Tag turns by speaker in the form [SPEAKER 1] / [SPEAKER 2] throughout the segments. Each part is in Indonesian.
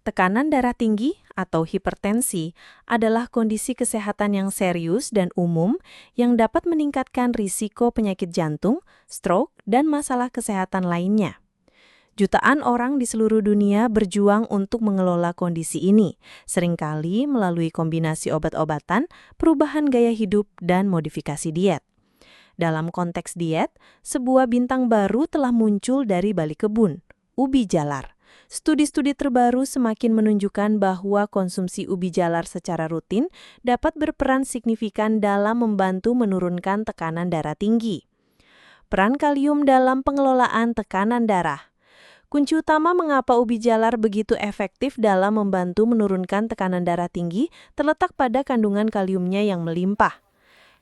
[SPEAKER 1] Tekanan darah tinggi atau hipertensi adalah kondisi kesehatan yang serius dan umum yang dapat meningkatkan risiko penyakit jantung, stroke, dan masalah kesehatan lainnya. Jutaan orang di seluruh dunia berjuang untuk mengelola kondisi ini, seringkali melalui kombinasi obat-obatan, perubahan gaya hidup, dan modifikasi diet. Dalam konteks diet, sebuah bintang baru telah muncul dari balik kebun, ubi jalar. Studi-studi terbaru semakin menunjukkan bahwa konsumsi ubi jalar secara rutin dapat berperan signifikan dalam membantu menurunkan tekanan darah tinggi. Peran kalium dalam pengelolaan tekanan darah. Kunci utama mengapa ubi jalar begitu efektif dalam membantu menurunkan tekanan darah tinggi terletak pada kandungan kaliumnya yang melimpah.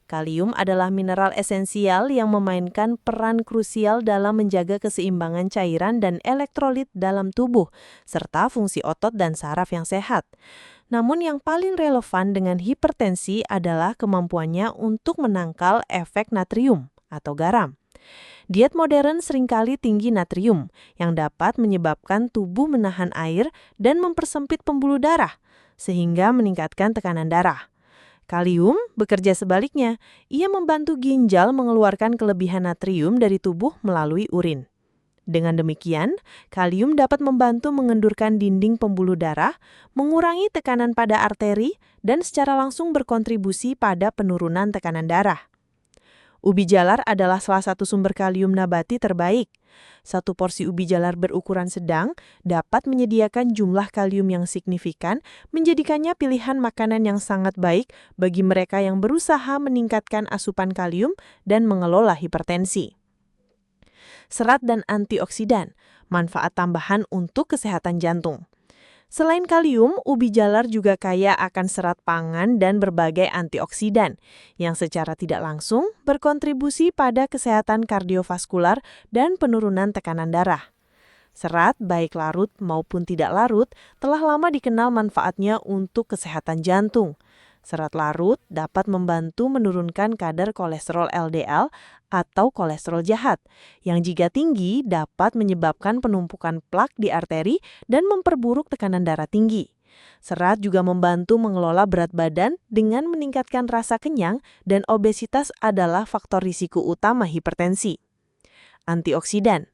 [SPEAKER 1] Kalium adalah mineral esensial yang memainkan peran krusial dalam menjaga keseimbangan cairan dan elektrolit dalam tubuh, serta fungsi otot dan saraf yang sehat. Namun yang paling relevan dengan hipertensi adalah kemampuannya untuk menangkal efek natrium atau garam. Diet modern seringkali tinggi natrium, yang dapat menyebabkan tubuh menahan air dan mempersempit pembuluh darah, sehingga meningkatkan tekanan darah. Kalium bekerja sebaliknya, ia membantu ginjal mengeluarkan kelebihan natrium dari tubuh melalui urin. Dengan demikian, kalium dapat membantu mengendurkan dinding pembuluh darah, mengurangi tekanan pada arteri, dan secara langsung berkontribusi pada penurunan tekanan darah. Ubi jalar adalah salah satu sumber kalium nabati terbaik. Satu porsi ubi jalar berukuran sedang dapat menyediakan jumlah kalium yang signifikan, menjadikannya pilihan makanan yang sangat baik bagi mereka yang berusaha meningkatkan asupan kalium dan mengelola hipertensi. Serat dan antioksidan, manfaat tambahan untuk kesehatan jantung. Selain kalium, ubi jalar juga kaya akan serat pangan dan berbagai antioksidan yang secara tidak langsung berkontribusi pada kesehatan kardiovaskular dan penurunan tekanan darah. Serat, baik larut maupun tidak larut, telah lama dikenal manfaatnya untuk kesehatan jantung. Serat larut dapat membantu menurunkan kadar kolesterol LDL atau kolesterol jahat, yang jika tinggi dapat menyebabkan penumpukan plak di arteri dan memperburuk tekanan darah tinggi. Serat juga membantu mengelola berat badan dengan meningkatkan rasa kenyang, dan obesitas adalah faktor risiko utama hipertensi. Antioksidan.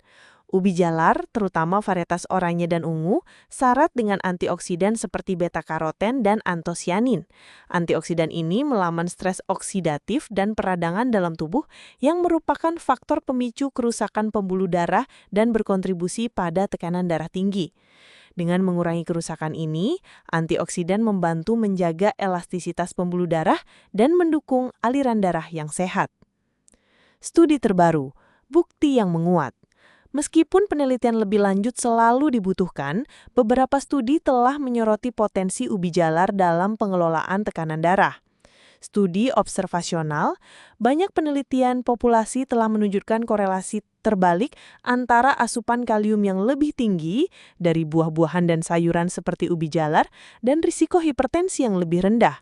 [SPEAKER 1] Ubi jalar, terutama varietas oranye dan ungu, syarat dengan antioksidan seperti beta-karoten dan antosianin. Antioksidan ini melawan stres oksidatif dan peradangan dalam tubuh yang merupakan faktor pemicu kerusakan pembuluh darah dan berkontribusi pada tekanan darah tinggi. Dengan mengurangi kerusakan ini, antioksidan membantu menjaga elastisitas pembuluh darah dan mendukung aliran darah yang sehat. Studi terbaru, bukti yang menguat. Meskipun penelitian lebih lanjut selalu dibutuhkan, beberapa studi telah menyoroti potensi ubi jalar dalam pengelolaan tekanan darah. Studi observasional, banyak penelitian populasi telah menunjukkan korelasi terbalik antara asupan kalium yang lebih tinggi dari buah-buahan dan sayuran seperti ubi jalar dan risiko hipertensi yang lebih rendah.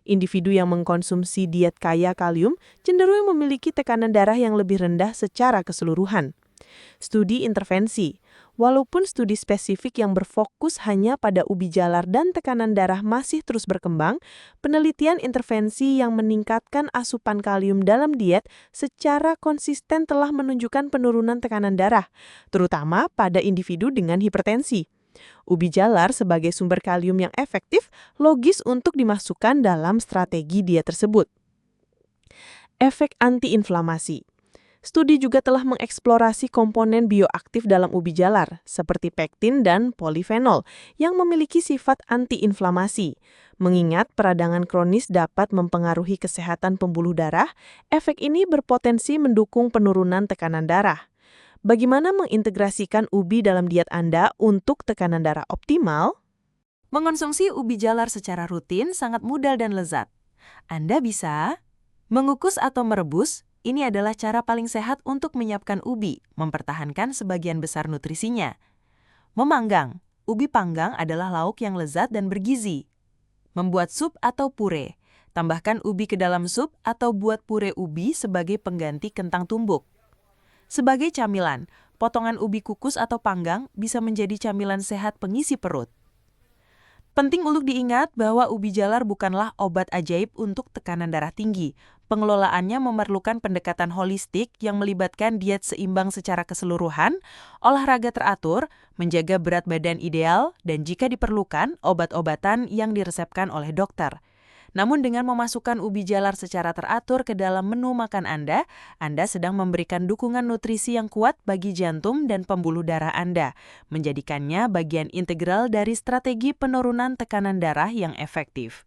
[SPEAKER 1] Individu yang mengkonsumsi diet kaya kalium cenderung memiliki tekanan darah yang lebih rendah secara keseluruhan. Studi intervensi. Walaupun studi spesifik yang berfokus hanya pada ubi jalar dan tekanan darah masih terus berkembang, penelitian intervensi yang meningkatkan asupan kalium dalam diet secara konsisten telah menunjukkan penurunan tekanan darah, terutama pada individu dengan hipertensi. Ubi jalar sebagai sumber kalium yang efektif logis untuk dimasukkan dalam strategi diet tersebut. Efek antiinflamasi. Studi juga telah mengeksplorasi komponen bioaktif dalam ubi jalar, seperti pektin dan polifenol, yang memiliki sifat antiinflamasi. Mengingat peradangan kronis dapat mempengaruhi kesehatan pembuluh darah, efek ini berpotensi mendukung penurunan tekanan darah. Bagaimana mengintegrasikan ubi dalam diet Anda untuk tekanan darah optimal?
[SPEAKER 2] Mengonsumsi ubi jalar secara rutin sangat mudah dan lezat. Anda bisa mengukus atau merebus. Ini adalah cara paling sehat untuk menyiapkan ubi, mempertahankan sebagian besar nutrisinya. Memanggang. Ubi panggang adalah lauk yang lezat dan bergizi. Membuat sup atau pure. Tambahkan ubi ke dalam sup atau buat pure ubi sebagai pengganti kentang tumbuk. Sebagai camilan, potongan ubi kukus atau panggang bisa menjadi camilan sehat pengisi perut. Penting untuk diingat bahwa ubi jalar bukanlah obat ajaib untuk tekanan darah tinggi. Pengelolaannya memerlukan pendekatan holistik yang melibatkan diet seimbang secara keseluruhan, olahraga teratur, menjaga berat badan ideal, dan jika diperlukan, obat-obatan yang diresepkan oleh dokter. Namun dengan memasukkan ubi jalar secara teratur ke dalam menu makan Anda sedang memberikan dukungan nutrisi yang kuat bagi jantung dan pembuluh darah Anda, menjadikannya bagian integral dari strategi penurunan tekanan darah yang efektif.